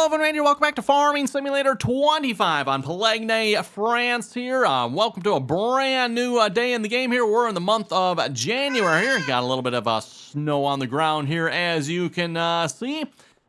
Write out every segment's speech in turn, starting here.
Hello, everyone. Welcome back to Farming Simulator 25 on Pallegney, France here. Welcome to a brand new day in the game here. We're in the month of January here. Got a little bit of snow on the ground here, as you can see.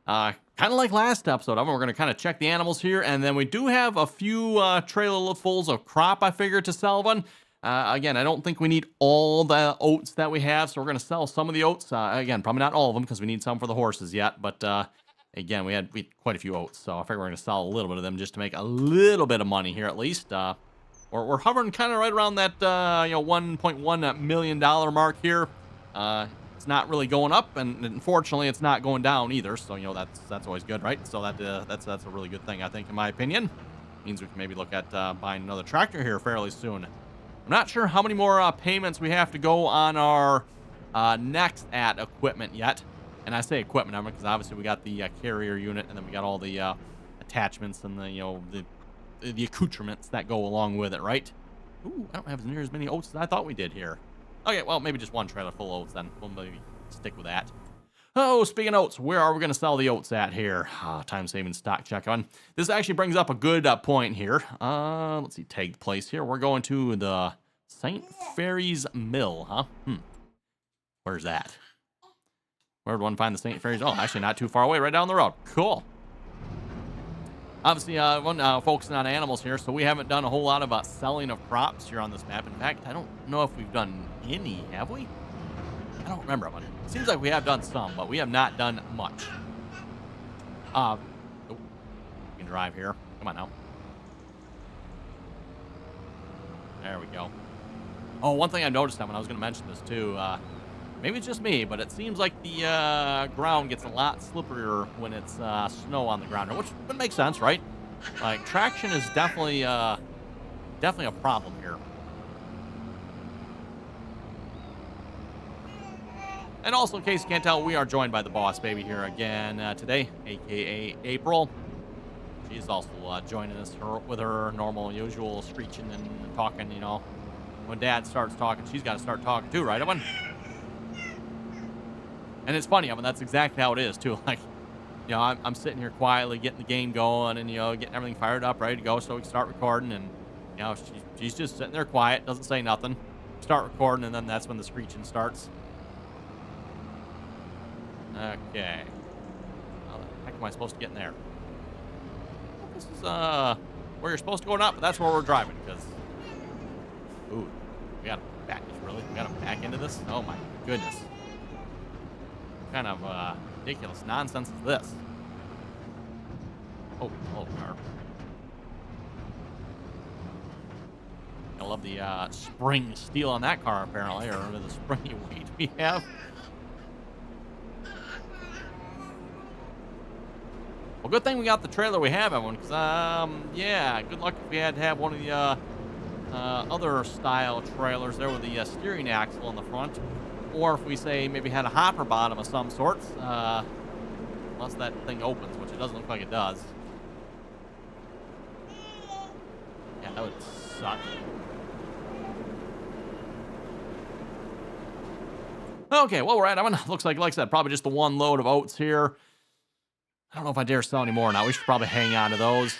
Kind of like last episode. We're going to kind of check the animals here, and then we do have a few trailerfuls of crop, I figured, to sell one. Again, I don't think we need all the oats that we have, so we're going to sell some of the oats. Again, probably not all of them because we need some for the horses yet, but again, we had quite a few oats, so I figure we're going to sell a little bit of them just to make a little bit of money here at least. We're hovering kind of right around that $1.1 million mark here. It's not really going up, and unfortunately, it's not going down either. So that's always good, right? So that's a really good thing, I think, in my opinion. Means we can maybe look at buying another tractor here fairly soon. I'm not sure how many more payments we have to go on our next equipment yet. And I say equipment, because obviously we got the carrier unit, and then we got all the attachments and the accoutrements that go along with it, right? Ooh, I don't have near as many oats as I thought we did here. Okay, well, maybe just one trailer full of oats then. We'll maybe stick with that. Oh, speaking of oats, where are we going to sell the oats at here? Time-saving stock check on. This actually brings up a good point here. Let's see, tag the place here. We're going to the St. Ferry's Mill, huh? Where's that? Where'd one find the St. Ferry's? Oh, actually not too far away, right down the road. Cool. Obviously, focusing on animals here, so we haven't done a whole lot of selling of crops here on this map. In fact, I don't know if we've done any, have we? I don't remember, but it seems like we have done some, but we have not done much. We can drive here. Come on now. There we go. Oh, one thing I noticed when I was going to mention this too, maybe it's just me, but it seems like the ground gets a lot slipperier when it's snow on the ground, which would make sense, right? Like, traction is definitely a problem here. And also, in case you can't tell, we are joined by the boss baby here again today, a.k.a. April. She's also joining us with her normal, usual screeching and talking, When Dad starts talking, she's got to start talking too, right, Evan? And it's funny, that's exactly how it is, too. Like, I'm sitting here quietly getting the game going and, getting everything fired up, ready to go so we can start recording. And, she's just sitting there quiet, doesn't say nothing. Start recording, and then that's when the screeching starts. Okay. How the heck am I supposed to get in there? This is, where you're supposed to go or not, but that's where we're driving, because... Ooh, we gotta back, really? We gotta back into this? Oh, my goodness. What kind of ridiculous nonsense is this? Oh, car. I love the spring steel on that car, apparently, or the springy weight we have. Well, good thing we got the trailer we have, everyone, because, yeah, good luck if we had to have one of the other style trailers there with the steering axle in the front. Or if we say maybe had a hopper bottom of some sorts, unless that thing opens, which it doesn't look like it does. Yeah, that would suck. Okay, well, we're at, looks like I said, probably just the one load of oats here. I don't know if I dare sell any more now. We should probably hang on to those.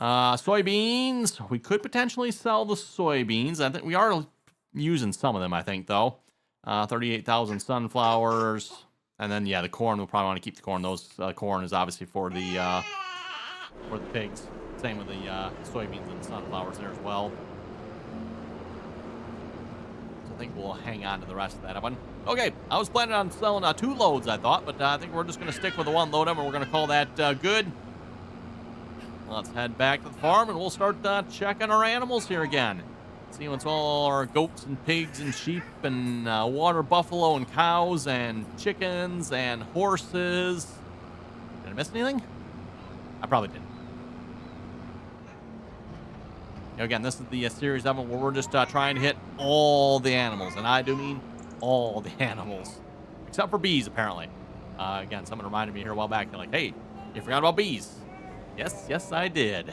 Soybeans. We could potentially sell the soybeans. I think we are using some of them, I think, though. 38,000 sunflowers. And then, yeah, the corn, we'll probably want to keep the corn. Those corn is obviously for the pigs. Same with the soybeans and the sunflowers there as well. So I think we'll hang on to the rest of that one. Okay, I was planning on selling 2 loads, I thought, but I think we're just going to stick with the one load of them, and we're going to call that good. Let's head back to the farm, and we'll start checking our animals here again. See what's all our goats and pigs and sheep and water buffalo and cows and chickens and horses. Did I miss anything? I probably didn't. Again, this is the series of them where we're just trying to hit all the animals, and I do mean all the animals, except for bees, apparently. Again, someone reminded me here a while back. They're like, hey, you forgot about bees. Yes, I did.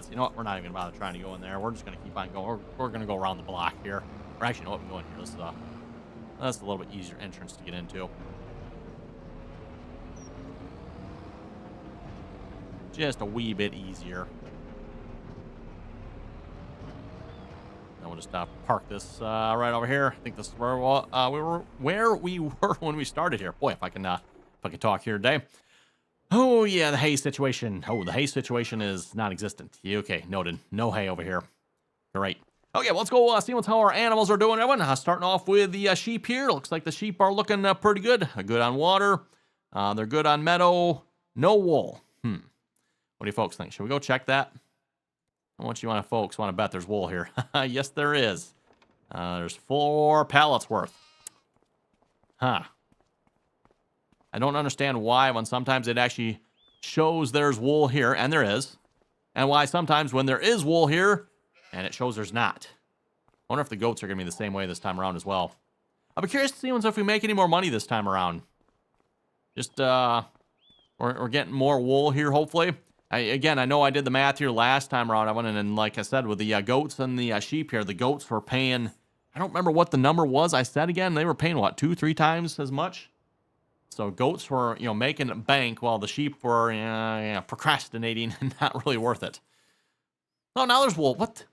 You know what? We're not even going to bother trying to go in there. We're just going to keep on going. We're going to go around the block here. Or actually, you know what? We can go in here. That's a little bit easier entrance to get into. Just a wee bit easier. Now we'll just park this right over here. I think this is where we were when we started here. Boy, if I can talk here today. Oh yeah, the hay situation. Oh, the hay situation is non-existent. Okay, noted. No hay over here. Great. Okay, well, let's go see how our animals are doing, everyone. Starting off with the sheep here. Looks like the sheep are looking pretty good. Good on water. They're good on meadow. No wool. What do you folks think? Should we go check that? How much you folks want to bet there's wool here? Yes, there is. There's 4 pallets worth. Huh. I don't understand why when sometimes it actually shows there's wool here, and there is. And why sometimes when there is wool here, and it shows there's not. I wonder if the goats are going to be the same way this time around as well. I'll be curious to see if we make any more money this time around. Just, we're getting more wool here, hopefully. Again, I know I did the math here last time around. I went in and, like I said, with the goats and the sheep here, the goats were paying, I don't remember what the number was. I said again, they were paying, what, 2-3 times as much? So goats were, making bank while the sheep were procrastinating and not really worth it. Oh, now there's wool. What?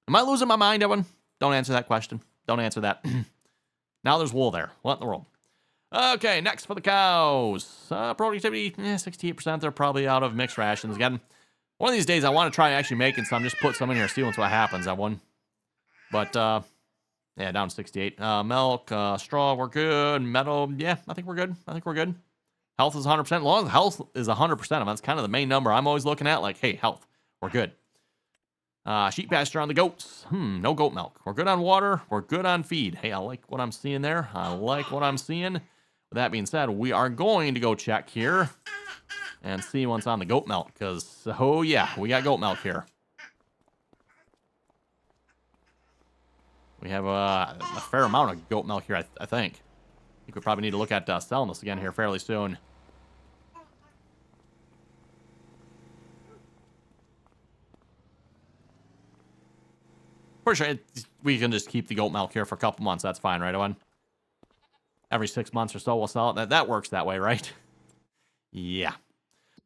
Am I losing my mind, Evan? Don't answer that question. Don't answer that. Now there's wool there. What in the world? Okay, next for the cows. Productivity, 68%. They're probably out of mixed rations again. One of these days, I want to try actually making some. Just put some in here, see what happens, Evan. But, yeah, down to 68. Milk, straw, we're good. Meadow, yeah, I think we're good. Health is 100%. As long as health is 100%, that's kind of the main number I'm always looking at. Like, hey, health, we're good. Sheep pasture on the goats. No goat milk. We're good on water. We're good on feed. Hey, I like what I'm seeing there. With that being said, we are going to go check here and see what's on the goat milk. Because, oh yeah, we got goat milk here. We have a fair amount of goat milk here, I think. I think we probably need to look at selling this again here fairly soon. Pretty sure we can just keep the goat milk here for a couple months. That's fine, right, Owen? Every 6 months or so, we'll sell it. That works that way, right? Yeah.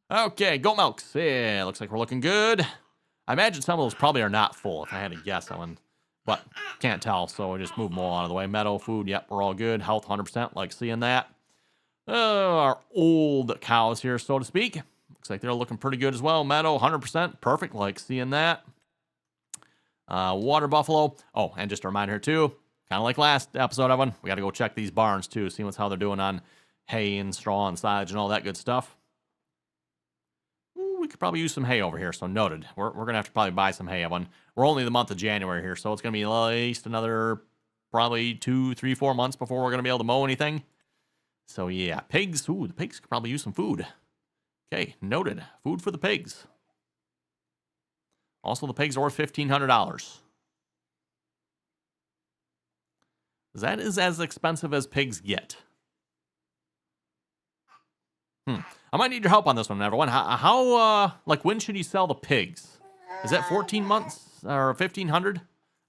Okay, goat milks. Yeah, looks like we're looking good. I imagine some of those probably are not full, if I had to guess, Owen. But can't tell, so we'll just move them all out of the way. Meadow, food, yep, we're all good. Health, 100%, like seeing that. Our old cows here, so to speak. Looks like they're looking pretty good as well. Meadow, 100%, perfect, like seeing that. Water buffalo. Oh, and just a reminder here too, kind of like last episode, Evan, we got to go check these barns too, see how they're doing on hay and straw and silage and all that good stuff. Ooh, we could probably use some hay over here, so noted. We're going to have to probably buy some hay, Evan. We're only the month of January here, so it's going to be at least another probably 2, 3, 4 months before we're going to be able to mow anything. So yeah, pigs. Ooh, the pigs could probably use some food. Okay, noted. Food for the pigs. Also, the pigs are worth $1,500. That is as expensive as pigs get. I might need your help on this one, everyone. How like, when should you sell the pigs? Is that 14 months or 1,500? I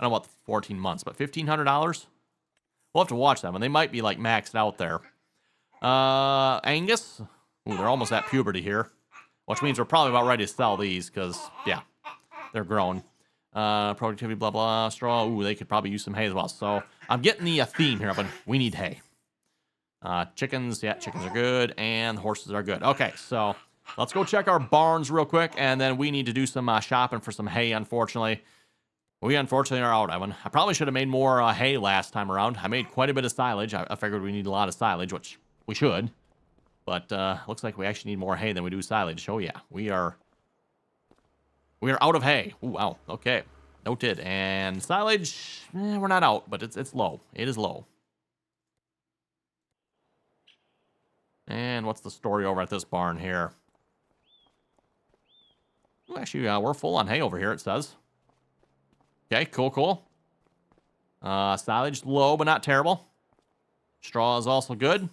don't know about 14 months, but $1,500? We'll have to watch them, and they might be, like, maxed out there. Angus. Ooh, they're almost at puberty here, which means we're probably about ready to sell these because, yeah, they're grown. Productivity, blah, blah, straw. Ooh, they could probably use some hay as well. So I'm getting the theme here, but we need hay. Chickens, yeah, chickens are good, and horses are good. Okay, so let's go check our barns real quick, and then we need to do some shopping for some hay, unfortunately. We unfortunately are out, Evan. I probably should have made more hay last time around. I made quite a bit of silage. I figured we need a lot of silage, which we should. But looks like we actually need more hay than we do silage. Oh, yeah, we are out of hay. Ooh, wow, okay. Noted. And silage, we're not out, but it's low. It is low. And what's the story over at this barn here? Ooh, actually, we're full on hay over here, it says. Okay, cool. Silage low, but not terrible. Straw is also good.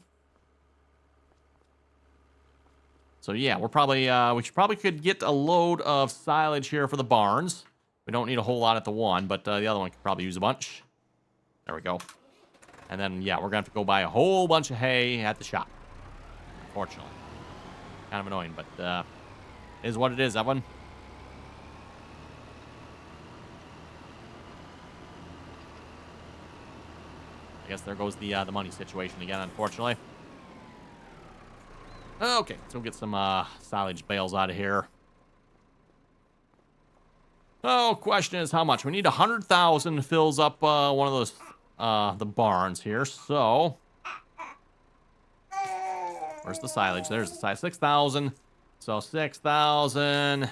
So yeah, we're probably we could get a load of silage here for the barns. We don't need a whole lot at the one, but the other one could probably use a bunch. There we go. And then, yeah, we're going to have to go buy a whole bunch of hay at the shop. Unfortunately. Kind of annoying, but is what it is, that one. I guess there goes the money situation again, unfortunately. Okay, so we'll get some silage bales out of here. Oh, question is how much? We need 100,000 fills up one of those the barns here. So where's the silage? There's the silage. 6,000. So 6,000.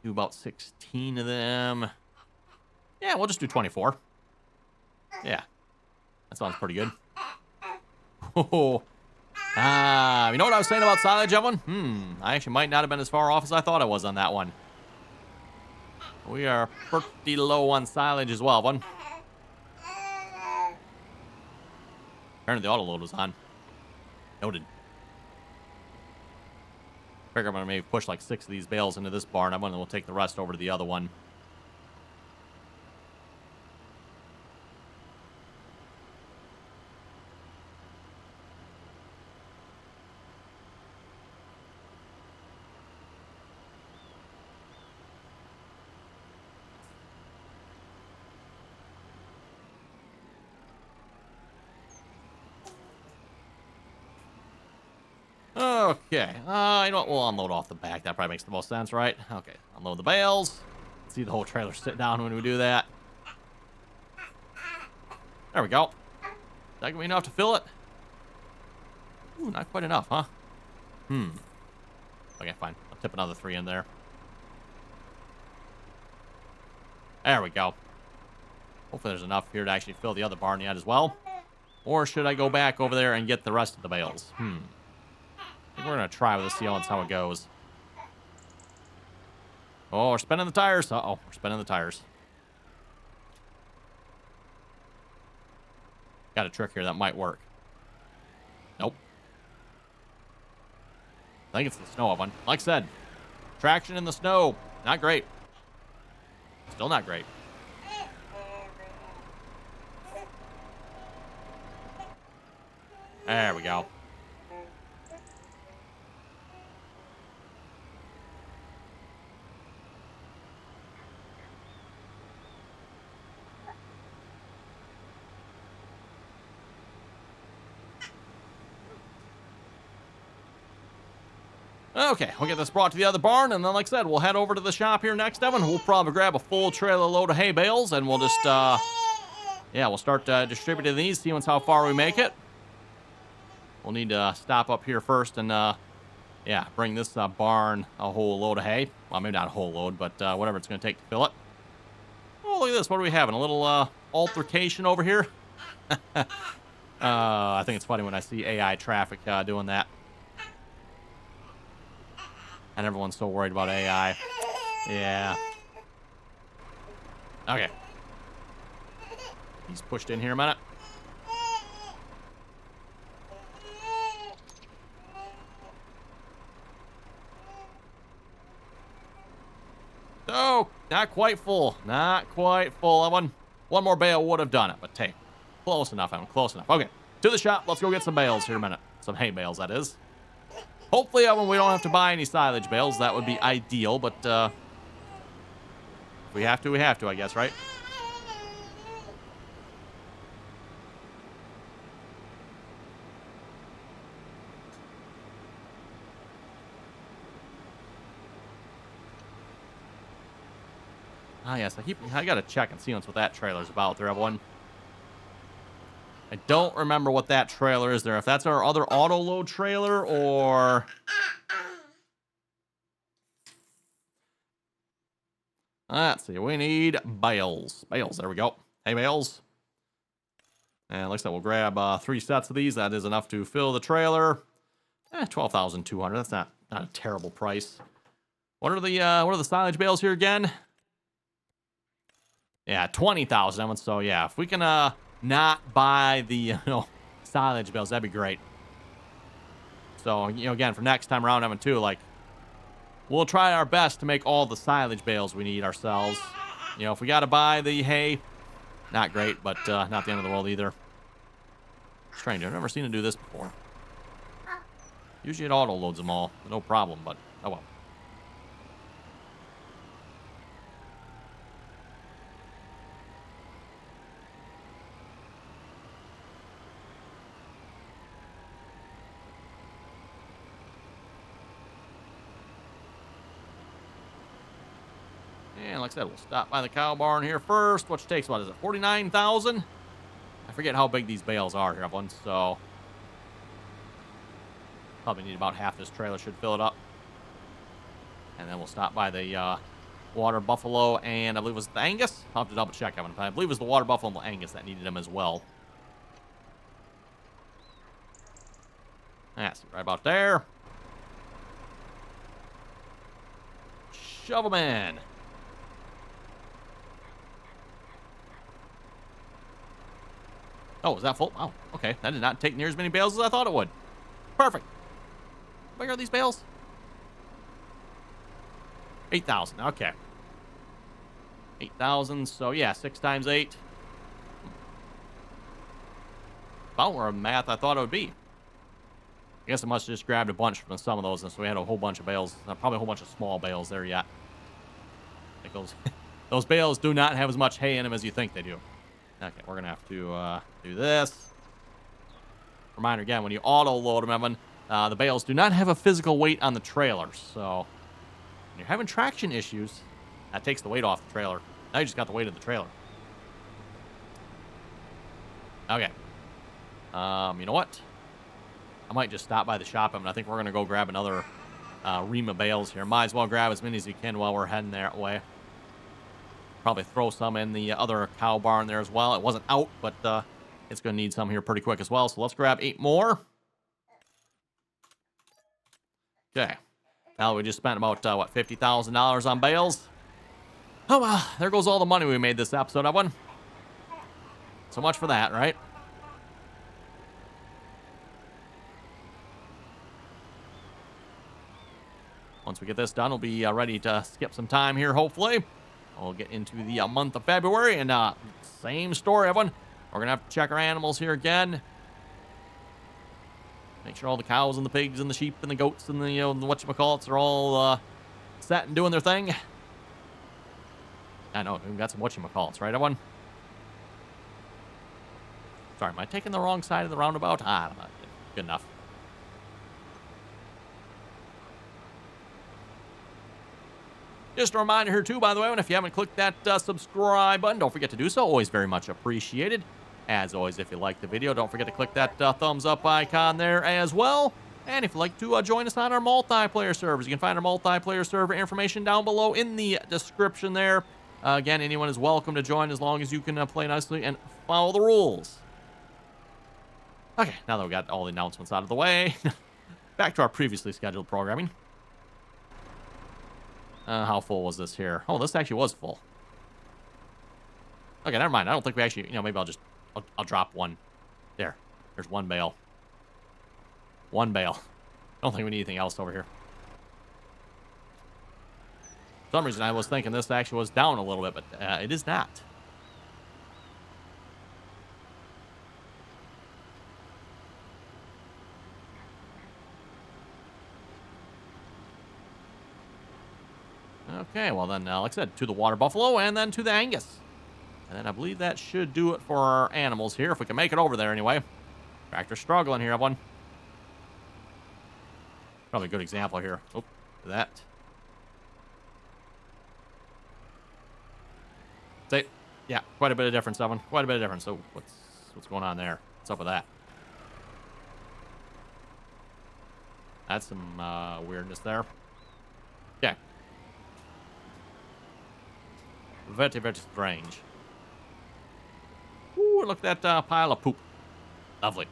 Do about 16 of them. Yeah, we'll just do 24. Yeah, that sounds pretty good. Oh. You know what I was saying about silage, Evan? I actually might not have been as far off as I thought I was on that one. We are pretty low on silage as well, one. Apparently the auto load was on. Noted. Figure I'm gonna maybe push like 6 of these bales into this barn. I'm gonna we'll take the rest over to the other one. Okay, you know what? We'll unload off the back. That probably makes the most sense, right? Okay, unload the bales. See the whole trailer sit down when we do that. There we go. Is that gonna be enough to fill it? Ooh, not quite enough, huh? Okay, fine. I'll tip another 3 in there. There we go. Hopefully there's enough here to actually fill the other barn yet as well. Or should I go back over there and get the rest of the bales? I think we're going to try with this, see how it goes. Oh, we're spinning the tires. Uh-oh, we're spinning the tires. Got a trick here that might work. Nope. I think it's the snow one. Like I said, traction in the snow, not great. Still not great. There we go. Okay, we'll get this brought to the other barn, and then, like I said, we'll head over to the shop here next, Evan. We'll probably grab a full trailer load of hay bales, and we'll just, yeah, we'll start distributing these, seeing how far we make it. We'll need to stop up here first and, yeah, bring this barn a whole load of hay. Well, maybe not a whole load, but whatever it's going to take to fill it. Oh, look at this. What are we having? A little altercation over here? I think it's funny when I see AI traffic doing that. And everyone's so worried about AI. Yeah. Okay. He's pushed in here a minute. Oh, not quite full. Not quite full. One more bale would have done it, but hey, close enough, Evan. Close enough. Okay, to the shop. Let's go get some bales here in a minute. Some hay bales, that is. Hopefully, Evan, we don't have to buy any silage bales. That would be ideal, but if we have to, we have to, I guess, right? Ah, yes, I gotta check and see what that trailer's about there, everyone. I don't remember what that trailer is there. If that's our other auto load trailer or... Let's see. We need bales. Bales. There we go. Hey, bales. And like I said, we'll grab 3 sets of these. That is enough to fill the trailer. 12,200. That's not a terrible price. What are the silage bales here again? Yeah, 20,000. So yeah, if we can not buy the silage bales, that'd be great. So again, for next time around, Evan, too, like we'll try our best to make all the silage bales we need ourselves. If we got to buy the hay, Not great, but not the end of the world either. Strange. I've never seen it do this before. Usually it auto loads them all. No problem, but oh well. And like I said, we'll stop by the cow barn here first, which takes, what is it, 49,000? I forget how big these bales are here, everyone, so probably need about half this trailer, should fill it up. And then we'll stop by the water buffalo, and I believe it was the Angus. I'll have to double check, Evan. I believe it was the water buffalo and the Angus that needed them as well. That's right about there. Shove them in. Oh, is that full? Oh, okay. That did not take near as many bales as I thought it would. Perfect. How big are these bales? 8,000. Okay. 8,000. So, yeah, 6 times 8. About where math I thought it would be. I guess I must have just grabbed a bunch from some of those, and so we had a whole bunch of bales. Probably a whole bunch of small bales there yet. I think those bales do not have as much hay in them as you think they do. Okay, we're going to have to do this. Reminder again, when you auto-load them, Evan, the bales do not have a physical weight on the trailer. So, when you're having traction issues, that takes the weight off the trailer. Now you just got the weight of the trailer. Okay. You know what? I might just stop by the shop, Evan. I think we're going to go grab another ream of bales here. Might as well grab as many as you can while we're heading that way. Probably throw some in the other cow barn there as well. It wasn't out, but it's going to need some here pretty quick as well. So let's grab 8 more. Okay. Now we just spent about, what, $50,000 on bales. Oh, well, there goes all the money we made this episode, Evan. So much for that, right? Once we get this done, we'll be ready to skip some time here, hopefully. We'll get into the month of February, and same story, everyone. We're going to have to check our animals here again. Make sure all the cows and the pigs and the sheep and the goats and the, the whatchamacallits are all set and doing their thing. I know, we've got some whatchamacallits, right, everyone? Sorry, am I taking the wrong side of the roundabout? I don't know. Good enough. Just a reminder here, too, by the way, if you haven't clicked that subscribe button, don't forget to do so. Always very much appreciated. As always, if you like the video, don't forget to click that thumbs up icon there as well. And if you'd like to join us on our multiplayer servers, you can find our multiplayer server information down below in the description there. Again, anyone is welcome to join as long as you can play nicely and follow the rules. Okay, now that we got all the announcements out of the way, back to our previously scheduled programming. How full was this here? Oh, this actually was full. Okay, never mind. I don't think we actually, maybe I'll drop one. There's one bale. One bale. I don't think we need anything else over here. For some reason, I was thinking this actually was down a little bit, but it is not. Okay, well then, like I said, to the water buffalo and then to the Angus. And then I believe that should do it for our animals here, if we can make it over there anyway. Tractor's struggling here, everyone. Probably a good example here. Oh, that. See? Yeah, quite a bit of difference, Evan. Quite a bit of difference. So what's going on there? What's up with that? That's some weirdness there. Okay. Very, very strange. Ooh, look at that pile of poop. Lovely.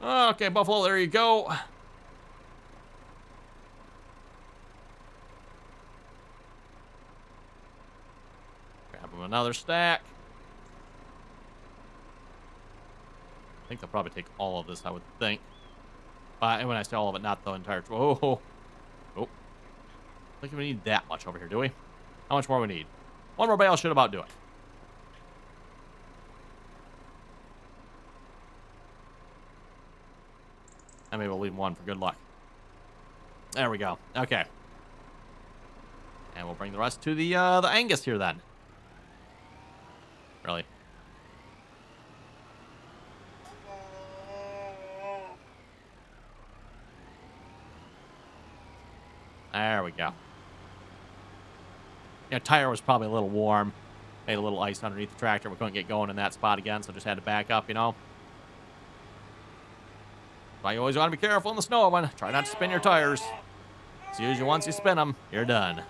Okay, buffalo, there you go. Grab him another stack. I think they'll probably take all of this, I would think. When I say all of it, not the entire... Oh. I think we need that much over here, do we? How much more we need? One more bale should about do it. And maybe we'll leave one for good luck. There we go. Okay. And we'll bring the rest to the Angus here then. Really. There we go. Yeah, tire was probably a little warm. Made a little ice underneath the tractor. We couldn't get going in that spot again, so just had to back up, you know. But you always want to be careful in the snow one. Try not to spin your tires. It's usually once you spin them, you're done.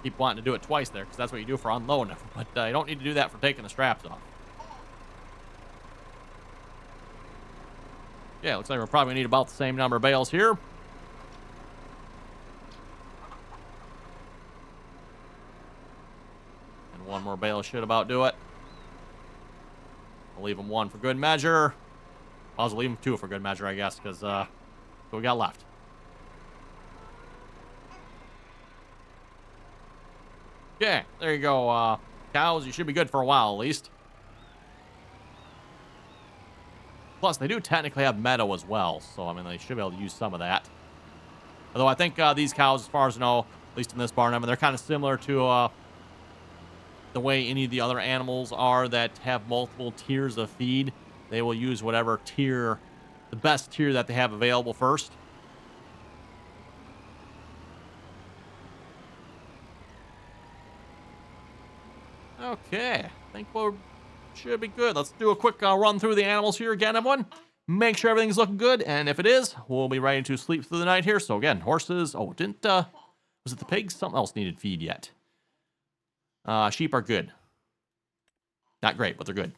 Keep wanting to do it twice there, because that's what you do for unloading. But you don't need to do that for taking the straps off. Yeah, looks like we're probably going to need about the same number of bales here. And one more bale should about do it. I'll leave them one for good measure. I'll leave them two for good measure, I guess, because what we got left. Okay, there you go. Cows, you should be good for a while, at least. Plus, they do technically have meadow as well, so, I mean, they should be able to use some of that. Although, I think these cows, as far as I know, at least in this barn, I mean, they're kind of similar to the way any of the other animals are that have multiple tiers of feed. They will use whatever tier, the best tier that they have available first. Okay, I think we should be good. Let's do a quick run through the animals here again, everyone. Make sure everything's looking good, and if it is, we'll be ready to sleep through the night here. So again, horses. Oh, was it the pigs? Something else needed feed yet. Sheep are good. Not great, but they're good.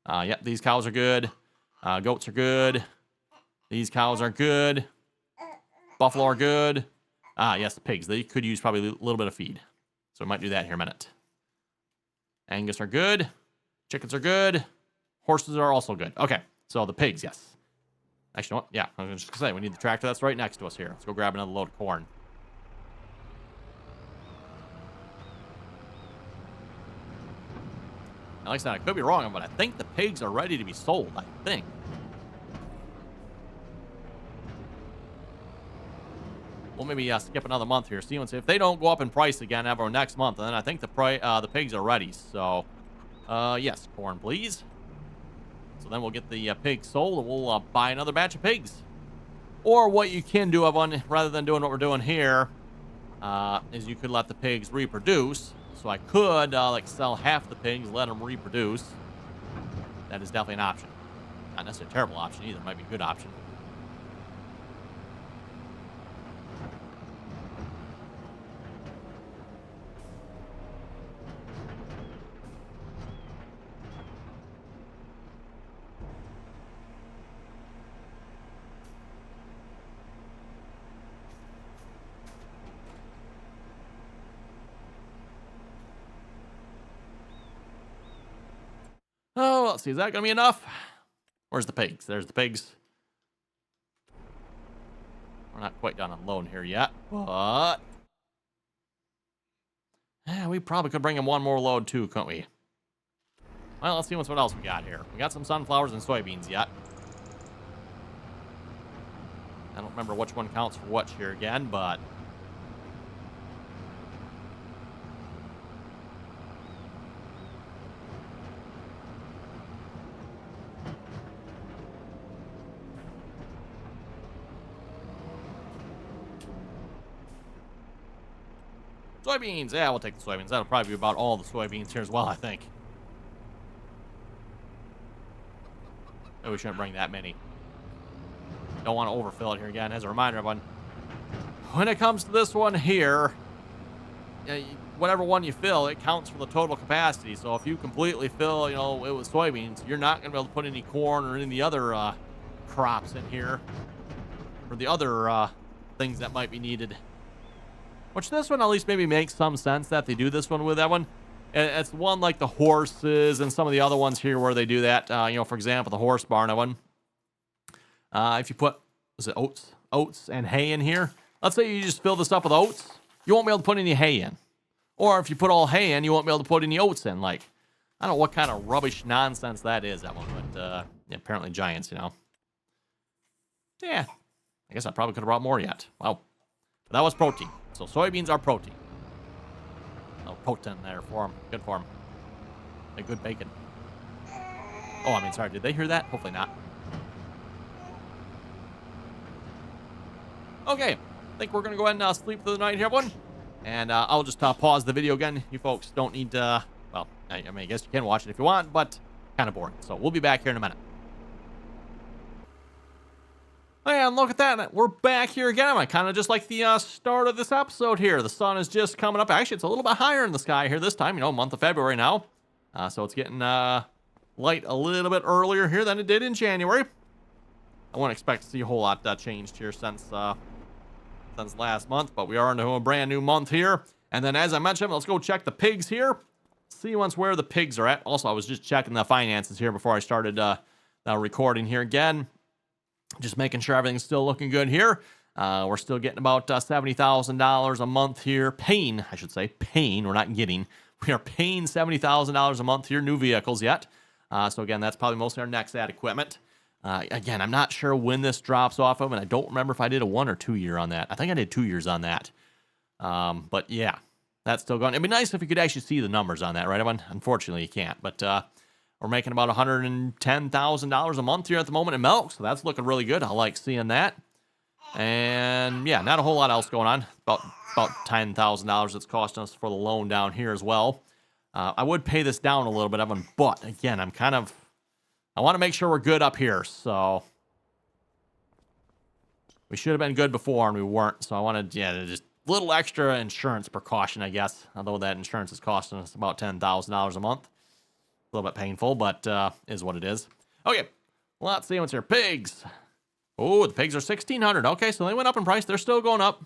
Yep, these cows are good. Goats are good. These cows are good. Buffalo are good. Yes, the pigs. They could use probably a little bit of feed. So we might do that here in a minute. Angus are good. Chickens are good. Horses are also good. Okay, so the pigs, yes. Actually, you know what? Yeah, I was just going to say, we need the tractor that's right next to us here. Let's go grab another load of corn. Now, like I said, I could be wrong, but I think the pigs are ready to be sold, I think. We'll maybe skip another month here. See, if they don't go up in price again ever next month, then I think the pigs are ready. So, yes, corn, please. So then we'll get the pigs sold, and we'll buy another batch of pigs. Or what you can do, everyone, rather than doing what we're doing here, is you could let the pigs reproduce. So I could, like, sell half the pigs, let them reproduce. That is definitely an option. Not necessarily a terrible option either. It might be a good option. Oh, let's see. Is that going to be enough? Where's the pigs? There's the pigs. We're not quite done unloading here yet, but yeah, we probably could bring in one more load too, couldn't we? Well, let's see what else we got here. We got some sunflowers and soybeans yet. I don't remember which one counts for what here again, but soybeans. Yeah, we'll take the soybeans. That'll probably be about all the soybeans here as well, I think. Oh, we shouldn't bring that many. Don't want to overfill it here again. As a reminder, everyone, when it comes to this one here, whatever one you fill, it counts for the total capacity. So if you completely fill, it with soybeans, you're not going to be able to put any corn or any other crops in here for the other things that might be needed. Which this one at least maybe makes some sense that they do this one with that one. It's one like the horses and some of the other ones here where they do that. You know, for example, the horse barn one. If you put, is it oats and hay in here? Let's say you just fill this up with oats. You won't be able to put any hay in. Or if you put all hay in, you won't be able to put any oats in. Like, I don't know what kind of rubbish nonsense that is, that one. But yeah, apparently giants, you know. Yeah. I guess I probably could have brought more yet. Wow. But that was protein. So soybeans are protein. Oh, protein there for them. Good for them. A good bacon. Oh, I mean, sorry. Did they hear that? Hopefully not. Okay. I think we're going to go ahead and sleep through the night here, everyone. And I'll just pause the video again. You folks don't need to, well, I mean, I guess you can watch it if you want, but kind of boring. So we'll be back here in a minute. And look at that. We're back here again. I kind of just like the start of this episode here. The sun is just coming up. Actually, it's a little bit higher in the sky here this time. You know, month of February now. So it's getting light a little bit earlier here than it did in January. I wouldn't expect to see a whole lot changed here since last month. But we are into a brand new month here. And then as I mentioned, let's go check the pigs here. See once where the pigs are at. Also, I was just checking the finances here before I started recording here again. Just making sure everything's still looking good here. We're still getting about $70,000 a month here. Paying, I should say. Paying. We're not getting. We are paying $70,000 a month here. New vehicles yet. So again, that's probably mostly our next ad equipment. Again, I'm not sure when this drops off of, and I don't remember if I did a 1 or 2 year on that. I think I did 2 years on that. But yeah, that's still going. It'd be nice if you could actually see the numbers on that, right, everyone? Unfortunately, you can't. But we're making about $110,000 a month here at the moment in milk, so that's looking really good. I like seeing that. And yeah, not a whole lot else going on. About $10,000 it's costing us for the loan down here as well. I would pay this down a little bit, Evan, but again, I want to make sure we're good up here. So we should have been good before and we weren't. So I wanted, just a little extra insurance precaution, I guess. Although that insurance is costing us about $10,000 a month. A little bit painful, but is what it is. Okay, well, let's see what's here. Pigs. Oh, the pigs are $1,600. Okay, so they went up in price. They're still going up.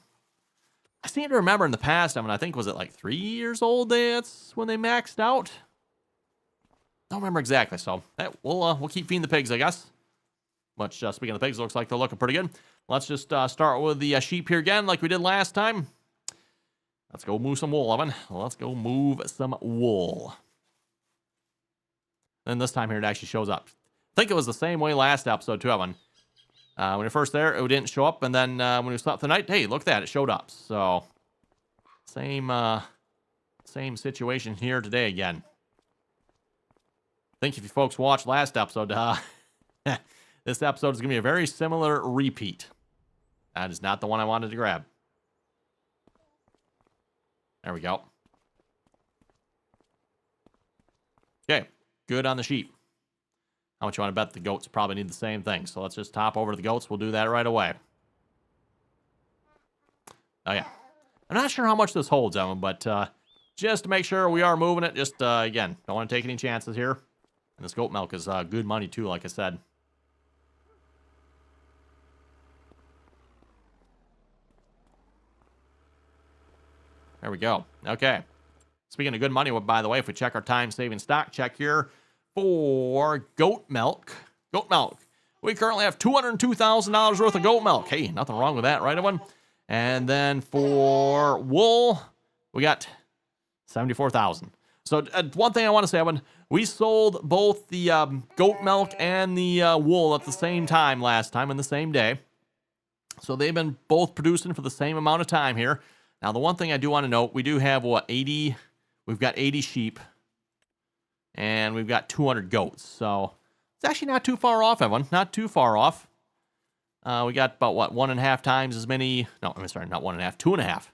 I seem to remember in the past, I think, was it like 3 years old? That's when they maxed out. Don't remember exactly. So we'll keep feeding the pigs, I guess. Which, speaking of the pigs, looks like they're looking pretty good. Let's just start with the sheep here again, like we did last time. Let's go move some wool, Evan. Let's go move some wool. And this time here, it actually shows up. I think it was the same way last episode, too, Evan. When you're first there, it didn't show up. And then when we slept the night, hey, look at that. It showed up. So, same situation here today again. I think if you folks watched last episode, this episode is going to be a very similar repeat. That is not the one I wanted to grab. There we go. Okay. Good on the sheep. How much you want to bet the goats probably need the same thing? So let's just hop over to the goats. We'll do that right away. Oh, yeah. I'm not sure how much this holds, Evan, but just to make sure we are moving it, just, again, don't want to take any chances here. And this goat milk is good money, too, like I said. There we go. Okay. Speaking of good money, by the way, if we check our time-saving stock check here for goat milk. We currently have $202,000 worth of goat milk. Hey, nothing wrong with that, right, everyone? And then for wool, we got $74,000. So one thing I want to say, Evan, we sold both the goat milk and the wool at the same time last time in the same day. So they've been both producing for the same amount of time here. Now, the one thing I do want to note, we do have, 80... We've got 80 sheep, and we've got 200 goats. So it's actually not too far off, everyone. Not too far off. We got about, 1.5 times as many... No, I'm sorry, not 1.5. 2.5.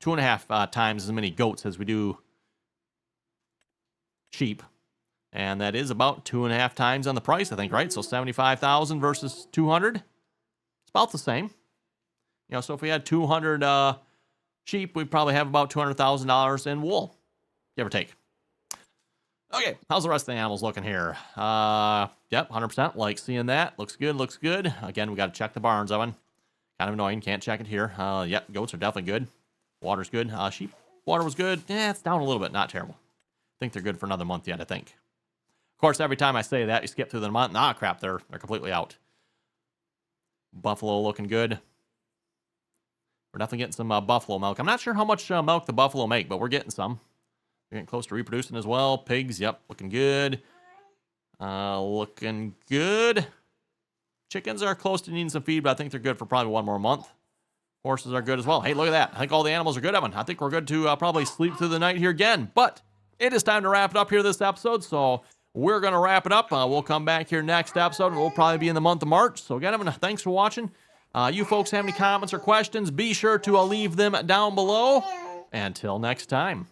2.5 times as many goats as we do sheep. And that is about 2.5 times on the price, I think, right? So $75,000 versus 200. It's about the same. So if we had 200 sheep, we'd probably have about $200,000 in wool. Give or take. Okay, how's the rest of the animals looking here? Yep, 100%. Like seeing that. Looks good, looks good. Again, we got to check the barns oven. Kind of annoying, can't check it here. Yep, goats are definitely good. Water's good. Sheep, water was good. Yeah, it's down a little bit, not terrible. I think they're good for another month yet, I think. Of course, every time I say that, you skip through the month. Nah, crap, they're completely out. Buffalo looking good. We're definitely getting some buffalo milk. I'm not sure how much milk the buffalo make, but we're getting some. We're getting close to reproducing as well. Pigs, yep, looking good. Looking good. Chickens are close to needing some feed, but I think they're good for probably one more month. Horses are good as well. Hey, look at that. I think all the animals are good, Evan. I think we're good to probably sleep through the night here again. But it is time to wrap it up here this episode, so we're going to wrap it up. We'll come back here next episode, and we'll probably be in the month of March. So again, Evan, thanks for watching. You folks have any comments or questions, be sure to leave them down below. Until next time.